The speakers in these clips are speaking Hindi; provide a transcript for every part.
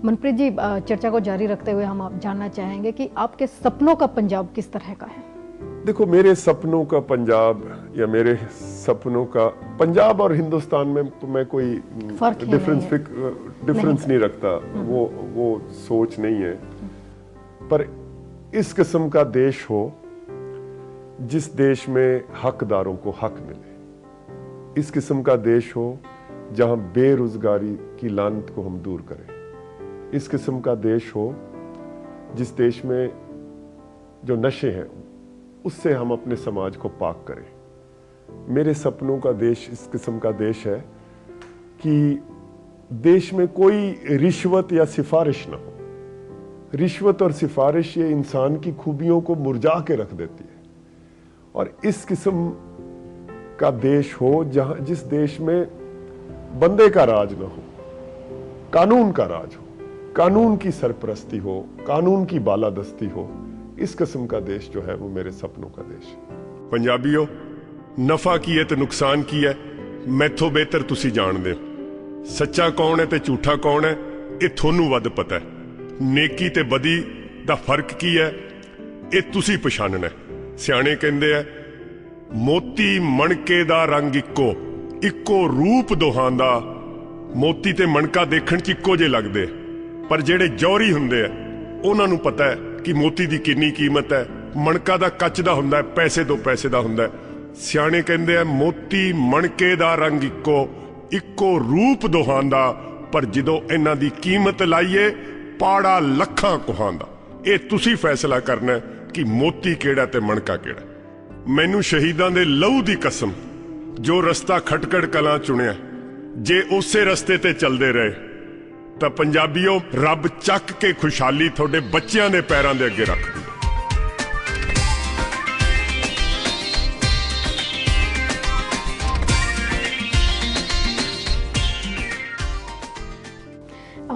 मनप्रीत जी, चर्चा को जारी रखते हुए हम आप जानना चाहेंगे कि आपके सपनों का पंजाब किस तरह का है? देखो, मेरे सपनों का पंजाब या मेरे सपनों का पंजाब और हिंदुस्तान में मैं कोई डिफरेंस नहीं रखता। वो सोच नहीं है। पर इस किस्म का देश हो जिस देश में हकदारों को हक मिले, इस किस्म का देश हो जहां बेरोजगारी की लानत को हम दूर करें, इस किस्म का देश हो जिस देश में जो नशे हैं उससे हम अपने समाज को पाक करें। मेरे सपनों का देश इस किस्म का देश है कि देश में कोई रिश्वत या सिफारिश ना हो। रिश्वत और सिफारिश ये इंसान की खूबियों को मुरझा के रख देती है। और इस किस्म का देश हो जिस देश में बंदे का राज ना हो, कानून का राज हो, कानून की सरपरस्ती हो, कानून की बालादस्ती हो। इस किस्म का देश जो है वो मेरे सपनों का देश है। पंजाबियों, नफा की है तो नुकसान की है मैथों बेहतर तुसी जानदे हो। सच्चा कौन है ते झूठा कौन है ये थोनू वध पता है। नेकी ते बदी दा फर्क की है ये तुसी पछानना है। सियाणे कहंदे है मोती मणके दा रंग इक्को रूप दोहां दा। मोती ते मणका देखण च इक्को जे लगदे, पर जेड़े जौहरी हुंदे आ उन्हां नूं पता है कि मोती दी कितनी कीमत है। मणका दा कच दा हुंदा है, पैसे दो पैसे दा हुंदा है। सियाणे कहंदे आ मोती मणके दा रंग इक्को रूप दोहां दा, पर जदों इन्हां दी कीमत लाइए पाड़ा लखां कोहां दा। ये तुसी फैसला करना है कि मोती केड़ा ते मणका केड़ा। मैनू शहीदां दे लहू दी कसम, जो रस्ता खटकड़ कलां चुनिया, जे उसे रस्ते ते चलदे रहे तां पंजाबियों रब चक के खुशहाली थोड़े बच्चियां दे पैरां दे अगे रख दे।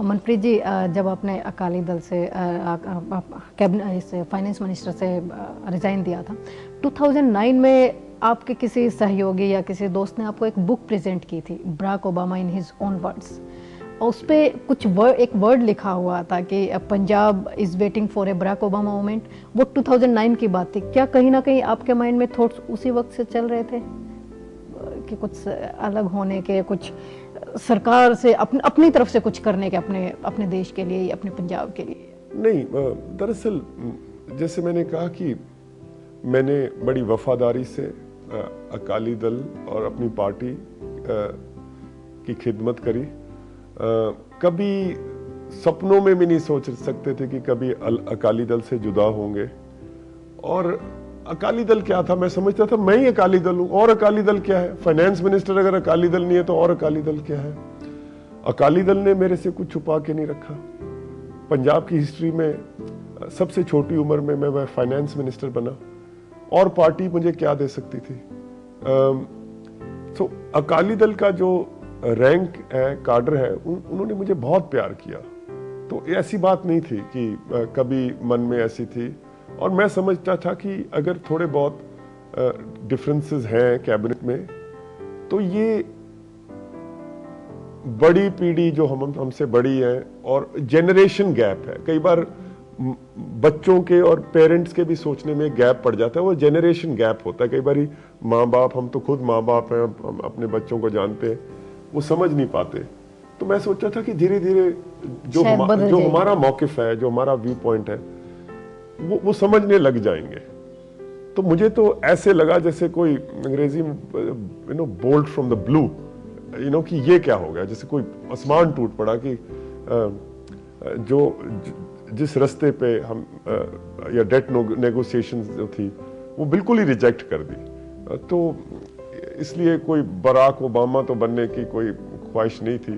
मनप्रीत जी, जब आपने अकाली दल से कैबिनेट फाइनेंस मिनिस्टर से रिजाइन दिया था 2009 में, आपके किसी सहयोगी या किसी दोस्त ने आपको एक बुक प्रेजेंट की थी, Barack Obama in his own words, और उस पर कुछ एक वर्ड लिखा हुआ था कि Punjab is waiting for a Barack Obama moment. वो 2009 की बात थी। क्या कहीं ना कहीं आपके माइंड में थॉट्स उसी वक्त से चल रहे थे कि कुछ अलग होने के, कुछ सरकार से अपनी तरफ से कुछ करने के अपने देश के लिए, अपने पंजाब के लिए? नहीं, दरअसल जैसे मैंने कहा कि मैंने बड़ी वफादारी से अकाली दल और अपनी पार्टी की खिदमत करी। कभी सपनों में भी नहीं सोच सकते थे कि कभी अकाली दल से जुदा होंगे। और अकाली दल क्या था, मैं समझता था मैं ही अकाली दल हूं। और अकाली दल क्या है? फाइनेंस मिनिस्टर अगर अकाली दल नहीं है तो और अकाली दल क्या है? अकाली दल ने मेरे से कुछ छुपा के नहीं रखा। पंजाब की हिस्ट्री में सबसे छोटी उम्र में मैं फाइनेंस मिनिस्टर बना, और पार्टी मुझे क्या दे सकती थी? तो अकाली दल का जो रैंक है, काडर है, उन्होंने मुझे बहुत प्यार किया। तो ऐसी बात नहीं थी कि कभी मन में ऐसी थी। और मैं समझता था कि अगर थोड़े बहुत डिफरेंसेस हैं कैबिनेट में, तो ये बड़ी पीढ़ी जो हमसे बड़ी है और जेनरेशन गैप है। कई बार बच्चों के और पेरेंट्स के भी सोचने में गैप पड़ जाता है। वो जेनरेशन गैप होता है। कई बार माँ बाप, हम तो खुद माँ बाप हैं, हम अपने बच्चों को जानते हैं, वो समझ नहीं पाते। तो मैं सोचा था कि धीरे धीरे जो हमारा मौकिफ है, जो हमारा व्यू पॉइंट है, वो समझने लग जाएंगे। तो मुझे तो ऐसे लगा जैसे कोई अंग्रेजी में बोल्ट फ्रॉम द ब्लू, कि ये क्या हो गया, जैसे कोई आसमान टूट पड़ा कि जिस रास्ते पे हम या डेट नेगोशिएशंस जो थी वो बिल्कुल ही रिजेक्ट कर दी। तो इसलिए कोई बराक ओबामा तो बनने की कोई ख्वाहिश नहीं थी।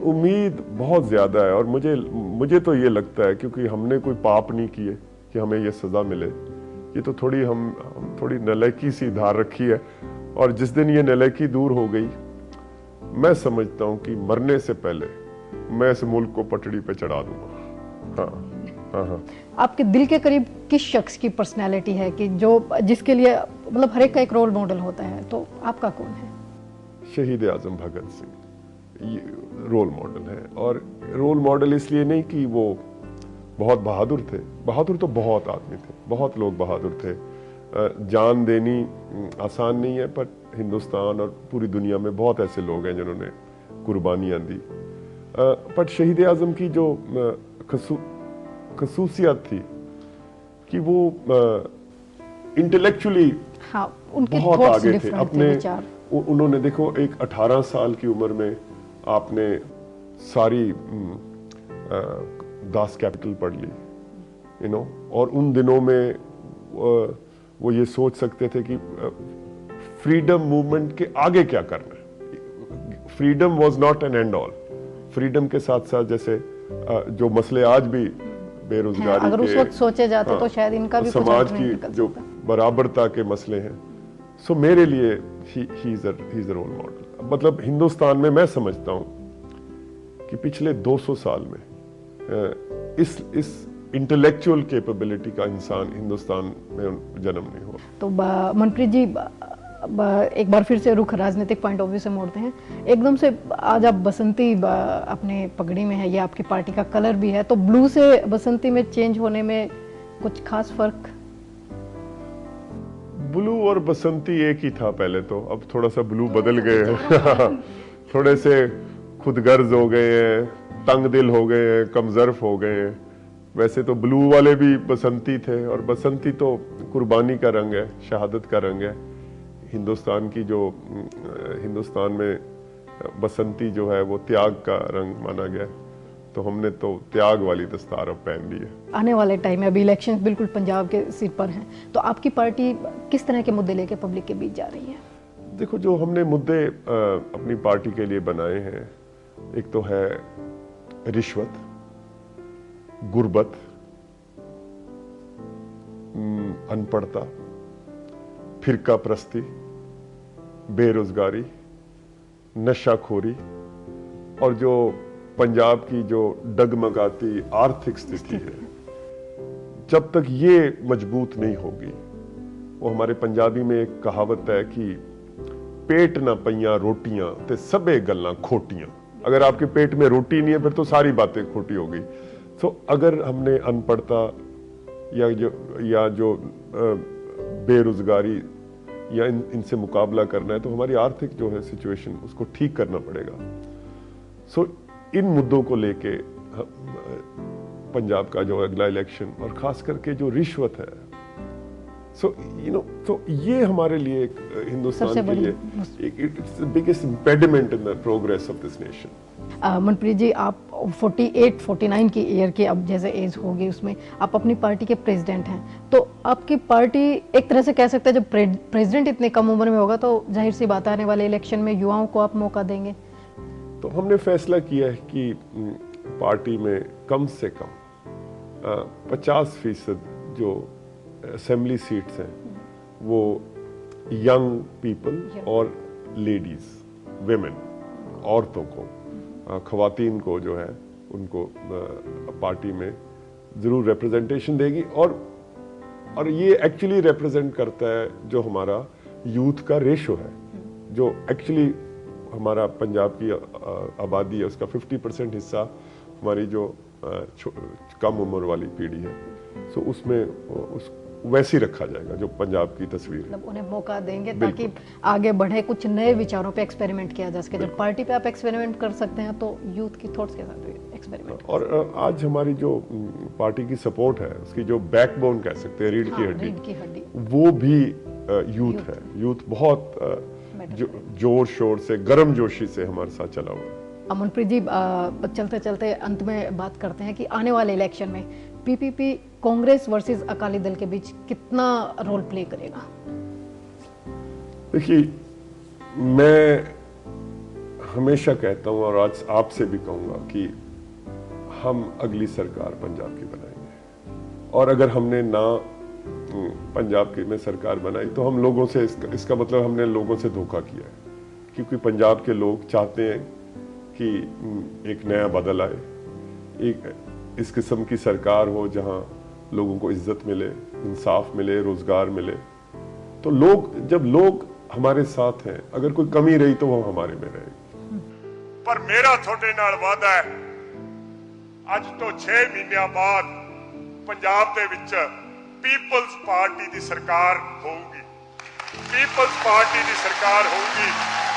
उम्मीद बहुत ज्यादा है। और मुझे तो ये लगता है क्योंकि हमने कोई पाप नहीं किए कि हमें ये सजा मिले। ये तो हम थोड़ी नलायकी सी धार रखी है। और जिस दिन ये नलायकी दूर हो गई, मैं समझता हूं कि मरने से पहले मैं इस मुल्क को पटड़ी पे चढ़ा दूंगा। हाँ। आपके दिल के करीब किस शख्स की पर्सनैलिटी है कि जिसके लिए मतलब हर एक का एक रोल मॉडल होता है, तो आपका कौन है? शहीद आजम भगत सिंह। रोल मॉडल है। और रोल मॉडल इसलिए नहीं कि वो बहुत बहादुर थे, बहादुर तो बहुत आदमी थे, बहुत लोग बहादुर थे। जान देनी आसान नहीं है, पर हिंदुस्तान और पूरी दुनिया में बहुत ऐसे लोग हैं जिन्होंने कुर्बानियां दी। पर शहीद आजम की जो खसूसियत थी कि वो इंटेलेक्चुअली बहुत आगे थे अपने। उन्होंने देखो, एक 18 साल की उम्र में आपने सारी दास कैपिटल पढ़ ली, और उन दिनों में वो ये सोच सकते थे कि फ्रीडम मूवमेंट के आगे क्या करना है। Freedom was not an and all. Freedom के साथ साथ जैसे जो मसले आज भी बेरोजगारी अगर उस वक्त सोचे जाते तो शायद इनका भी समाज की जो बराबरता के मसले हैं, सो मेरे लिए he is a role model. मतलब हिंदुस्तान में मैं समझता हूं कि पिछले 200 साल में इस इंटेलेक्चुअल कैपेबिलिटी का इंसान हिंदुस्तान में जन्म नहीं हुआ। तो मनप्रीत जी, एक बार फिर से रुख राजनीतिक पॉइंट ऑफ व्यू से मोड़ते हैं। एकदम से आज आप बसंती अपने पगड़ी में है, ये आपकी पार्टी का कलर भी है, तो ब्लू से बसंती में चेंज होने में कुछ खास फर्क? ब्लू और बसंती एक ही था पहले तो, अब थोड़ा सा ब्लू बदल गए हैं। थोड़े से खुदगर्ज हो गए हैं, तंग दिल हो गए हैं, कमजर्फ हो गए हैं। वैसे तो ब्लू वाले भी बसंती थे, और बसंती तो कुर्बानी का रंग है, शहादत का रंग है। हिंदुस्तान में बसंती जो है वो त्याग का रंग माना गया, तो हमने तो त्याग वाली दस्तार अब पहन ली है। आने वाले टाइम में अभी इलेक्शन बिल्कुल पंजाब के सिर पर हैं, तो आपकी पार्टी किस तरह के मुद्दे लेके पब्लिक के बीच जा रही है? देखो, जो हमने मुद्दे अपनी पार्टी के लिए बनाए हैं, एक तो है रिश्वत, गुर्बत, अनपढ़ता, फिरका प्रस्ती, बेरोजगारी, नशाखोरी, और जो पंजाब की जो डगमगाती आर्थिक स्थिति है, जब तक ये मजबूत नहीं होगी, वो हमारे पंजाबी में एक कहावत है कि पेट ना पइयां रोटियां ते सबे गल्लां खोटियां। अगर आपके पेट में रोटी नहीं है फिर तो सारी बातें खोटी हो गई। तो अगर हमने अनपढ़ता या जो बेरोजगारी या इनसे मुकाबला करना है, तो हमारी आर्थिक जो है सिचुएशन उसको ठीक करना पड़ेगा। सो इन मुद्दों को लेके पंजाब का जो अगला इलेक्शन, और खास करके जो रिश्वत है, तो ये हमारे लिए एक हिंदुस्तान के लिए it's the biggest impediment in the progress of this nation. Manpreet ji, आप 48-49 की ईयर की अब जैसे एज होगी, उसमें आप अपनी पार्टी के प्रेसिडेंट हैं, तो आपकी पार्टी एक तरह से कह सकते हैं जब प्रेसिडेंट इतनी कम उम्र में होगा, तो जाहिर सी बात आने वाले इलेक्शन में युवाओं को आप मौका देंगे। तो हमने फैसला किया है कि पार्टी में कम से कम 50% जो असेंबली सीट्स हैं वो यंग पीपल और लेडीज, विमेन, औरतों को, खवातीन को जो है उनको पार्टी में जरूर रिप्रेजेंटेशन देगी। और ये एक्चुअली रिप्रेजेंट करता है जो हमारा यूथ का रेशो है, जो एक्चुअली हमारा पंजाब की आबादी है उसका 50% हिस्सा हमारी जो कम उम्र वाली पीढ़ी है, सो उसमें वैसे ही रखा जाएगा जो पंजाब की तस्वीर है। मतलब उन्हें मौका देंगे ताकि आगे बढ़े, कुछ नए विचारों पे एक्सपेरिमेंट किया जा सके। जब पार्टी पे आप एक्सपेरिमेंट कर सकते हैं तो यूथ की थॉट्स के साथ भी एक्सपेरिमेंट। और आज हमारी जो पार्टी की सपोर्ट है, उसकी जो बैकबोन कह सकते हैं, रीढ़ की हड्डी, वो भी यूथ है। यूथ बहुत जोर शोर से, गर्म जोशी से हमारे साथ चला हुआ है। मनप्रीत जी, चलते चलते अंत में बात करते हैं कि आने वाले इलेक्शन में पीपीपी कांग्रेस वर्सेस अकाली दल के बीच कितना रोल प्ले करेगा? देखिए, मैं हमेशा कहता हूं और आज आपसे भी कहूंगा कि हम अगली सरकार पंजाब की बनाएंगे, और अगर हमने ना पंजाब की में सरकार बनाई तो हम लोगों से इसका मतलब हमने लोगों से धोखा किया है, क्योंकि पंजाब के लोग चाहते हैं कि एक नया बदल आए, एक इस किस्म की सरकार हो जहां लोगों को इज्जत मिले, इंसाफ मिले, रोजगार मिले। तो जब लोग हमारे साथ हैं, अगर कोई कमी रही तो वो हमारे में रहेगी। पर मेरा थोड़े नाल वादा है, अज तो 6 महीनों बाद पंजाब दे विच पीपल्स पार्टी दी सरकार होगी, पीपल्स पार्टी दी सरकार होगी,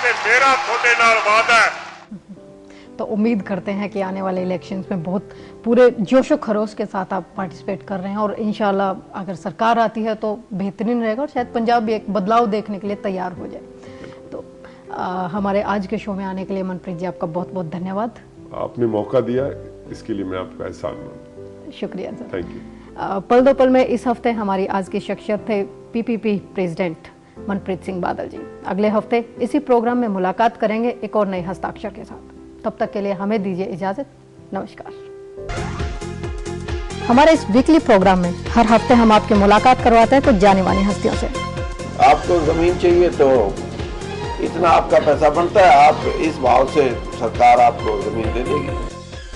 ते मेरा थोड़े नाल वादा है। तो उम्मीद करते हैं कि आने वाले इलेक्शंस में बहुत पूरे जोशो खरोश के साथ आप पार्टिसिपेट कर रहे हैं, और इंशाल्लाह अगर सरकार आती है तो बेहतरीन रहेगा, और शायद पंजाब भी एक बदलाव देखने के लिए तैयार हो जाए। तो हमारे आज के शो में आने के लिए मनप्रीत जी आपका बहुत बहुत धन्यवाद। आपने मौका दिया, इसके लिए मैं आपका एहसानमंद। शुक्रिया सर, थैंक यू। पल दो पल में इस हफ्ते हमारी आज की शख्सियत थे पीपीपी प्रेसिडेंट मनप्रीत सिंह बादल जी। अगले हफ्ते इसी प्रोग्राम में मुलाकात करेंगे एक और नए हस्ताक्षर के साथ। तब तक के लिए हमें दीजिए इजाजत। नमस्कार। हमारे इस वीकली प्रोग्राम में हर हफ्ते हम आपकी मुलाकात करवाते हैं कुछ जानी मानी हस्तियों से। आपको जमीन चाहिए तो इतना आपका पैसा बनता है, आप इस भाव से सरकार आपको जमीन दे देगी।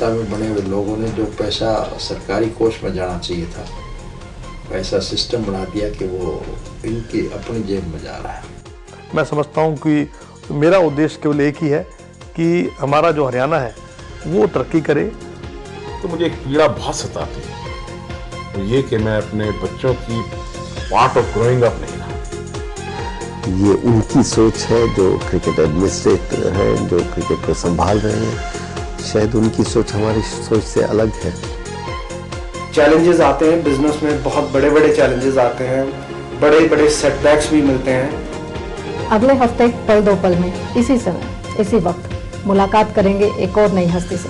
में बने हुए लोगों ने जो पैसा सरकारी कोष में जाना चाहिए था, वैसा सिस्टम बना दिया कि वो इनकी अपनी जेब में जा रहा है। मैं समझता हूँ कि मेरा उद्देश्य केवल एक ही है कि हमारा जो हरियाणा है वो तरक्की करे। तो मुझे एक पीड़ा बहुत सताती है, तो ये कि मैं अपने बच्चों की पार्ट ऑफ ग्रोइंग अप नहीं रहा। ये उनकी सोच है जो क्रिकेट एडमिनिस्ट्रेटर हैं, जो क्रिकेट को संभाल रहे हैं, शायद उनकी सोच हमारी सोच से अलग है। चैलेंजेस आते हैं बिजनेस में, बहुत बड़े बड़े चैलेंजेस आते हैं, बड़े बड़े सेटबैक्स भी मिलते हैं। अगले हफ्ते पल दो पल में इसी समय इसी वक्त मुलाकात करेंगे एक और नई हस्ती से।